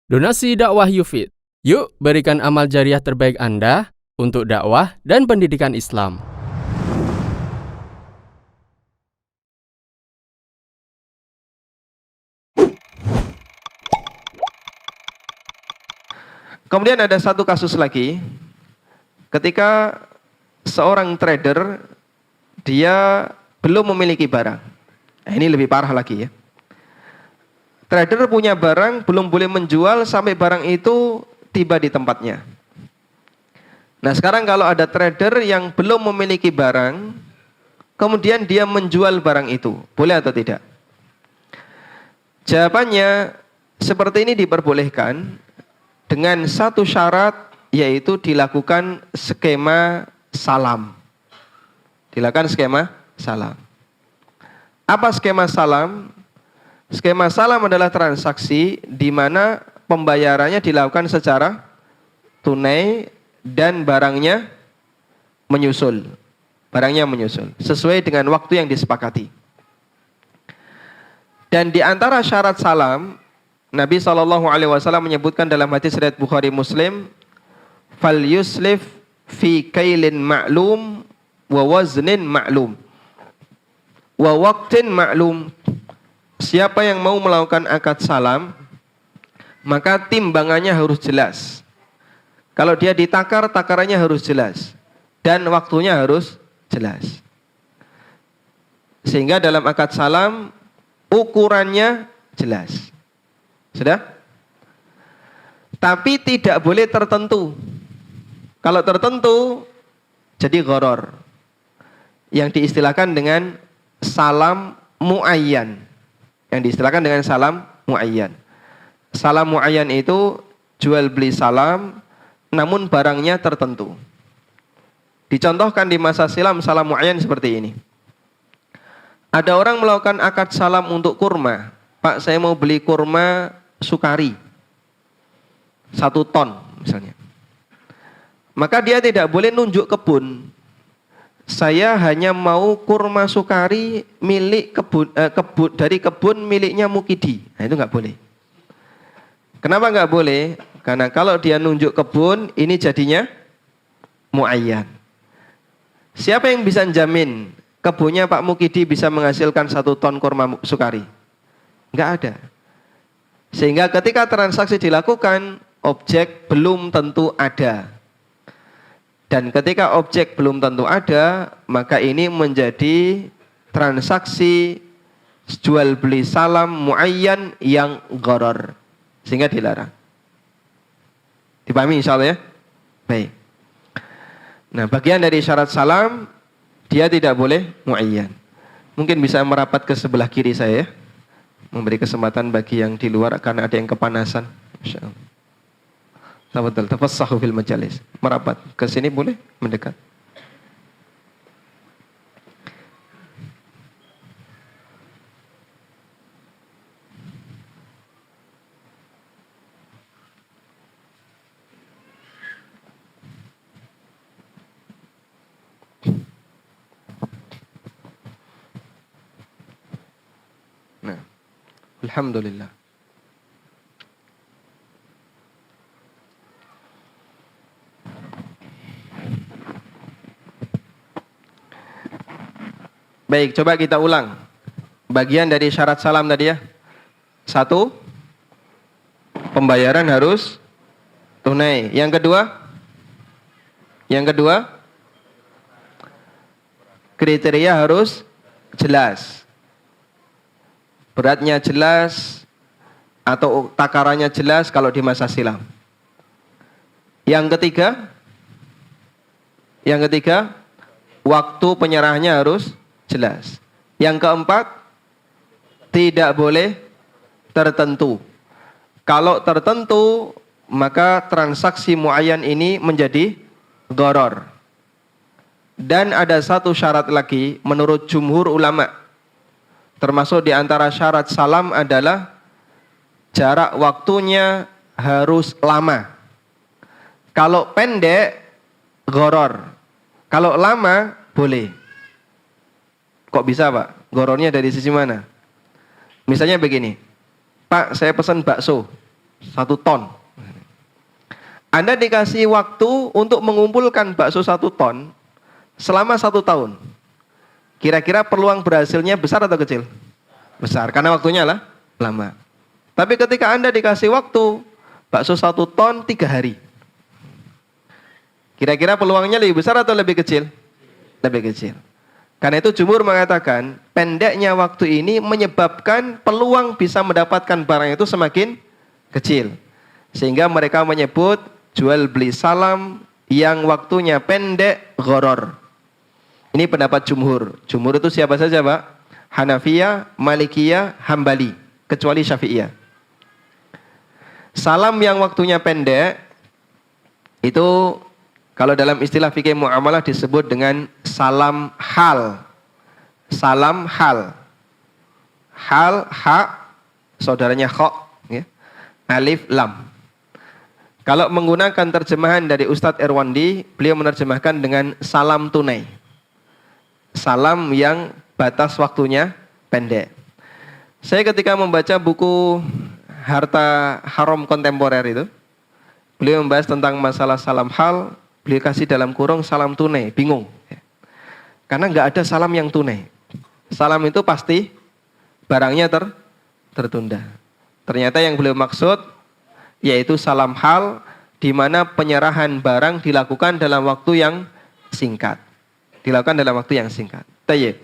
Donasi dakwah Yufid. Yuk berikan amal jariah terbaik Anda untuk dakwah dan pendidikan Islam. Kemudian ada satu kasus lagi, ketika seorang trader dia belum memiliki barang. Ini lebih parah lagi ya. Trader punya barang, belum boleh menjual sampai barang itu tiba di tempatnya. Nah sekarang kalau ada trader yang belum memiliki barang, kemudian dia menjual barang itu, boleh atau tidak? Jawabannya seperti ini diperbolehkan dengan satu syarat, yaitu dilakukan skema salam. Dilakukan skema salam. Apa skema salam? Skema salam adalah transaksi di mana pembayarannya dilakukan secara tunai dan barangnya menyusul. Barangnya menyusul sesuai dengan waktu yang disepakati. Dan di antara syarat salam, Nabi SAW menyebutkan dalam hadis riwayat Bukhari Muslim, fal yuslif fi kailin ma'lum wa waznin ma'lum wa waqtin ma'lum. Siapa yang mau melakukan akad salam, maka timbangannya harus jelas. Kalau dia ditakar, takarannya harus jelas. Dan waktunya harus jelas. Sehingga dalam akad salam, ukurannya jelas. Sudah? Tapi tidak boleh tertentu. Kalau tertentu, jadi gharar. Yang diistilahkan dengan salam muayyan. Yang diistilahkan dengan salam muayyan. Salam muayyan itu jual beli salam, namun barangnya tertentu. Dicontohkan di masa silam salam muayyan seperti ini. Ada orang melakukan akad salam untuk kurma. Pak, saya mau beli kurma sukari 1 ton misalnya. Maka dia tidak boleh nunjuk kebun. Saya hanya mau kurma sukari milik dari kebun miliknya Mukidi. Nah itu nggak boleh. Kenapa nggak boleh? Karena kalau dia nunjuk kebun, ini jadinya muayyan. Siapa yang bisa jamin kebunnya Pak Mukidi bisa menghasilkan 1 ton kurma sukari? Nggak ada. Sehingga ketika transaksi dilakukan, objek belum tentu ada. Dan ketika objek belum tentu ada, maka ini menjadi transaksi jual beli salam muayyan yang gharar. Sehingga dilarang. Dipahami insya Allah ya? Baik. Nah bagian dari syarat salam, dia tidak boleh muayyan. Mungkin bisa merapat ke sebelah kiri saya ya. Memberi kesempatan bagi yang di luar karena ada yang kepanasan. Masya Allah. Tafadhal, tafassahu fil majalis. Merapat ke sini boleh, mendekat. Nah, alhamdulillah. Baik, coba kita ulang. Bagian dari syarat salam tadi ya. 1, pembayaran harus tunai. Yang kedua, kriteria harus jelas. Beratnya jelas atau takarannya jelas kalau di masa silam. Yang ketiga, waktu penyerahannya harus jelas. Yang keempat, tidak boleh tertentu. Kalau tertentu, maka transaksi muayyan ini menjadi gharar. Dan ada satu syarat lagi menurut jumhur ulama. Termasuk di antara syarat salam adalah jarak waktunya harus lama. Kalau pendek, gharar. Kalau lama, boleh. Kok bisa Pak? Ghararnya dari sisi mana? Misalnya begini, Pak saya pesan bakso 1 ton. Anda dikasih waktu untuk mengumpulkan bakso 1 ton selama 1 tahun. Kira-kira peluang berhasilnya besar atau kecil? Besar, karena waktunya lah lama. Tapi ketika Anda dikasih waktu bakso 1 ton 3 hari. Kira-kira peluangnya lebih besar atau lebih kecil? Lebih kecil. Karena itu jumhur mengatakan pendeknya waktu ini menyebabkan peluang bisa mendapatkan barang itu semakin kecil. Sehingga mereka menyebut jual beli salam yang waktunya pendek gharar. Ini pendapat jumhur. Jumhur itu siapa saja, Pak? Hanafiyah, Malikiyah, Hambali, kecuali Syafi'iyah. Salam yang waktunya pendek itu kalau dalam istilah fikih muamalah disebut dengan salam hal. Salam hal. Hal, ha, saudaranya kho, ya. Alif, lam. Kalau menggunakan terjemahan dari Ustadz Erwandi, beliau menerjemahkan dengan salam tunai. Salam yang batas waktunya pendek. Saya ketika membaca buku Harta Haram Kontemporer itu, beliau membahas tentang masalah salam hal. Beliau kasih dalam kurung salam tunai, bingung. Karena nggak ada salam yang tunai. Salam itu pasti barangnya tertunda. Ternyata yang beliau maksud yaitu salam hal di mana penyerahan barang dilakukan dalam waktu yang singkat. Dilakukan dalam waktu yang singkat. Tayyib.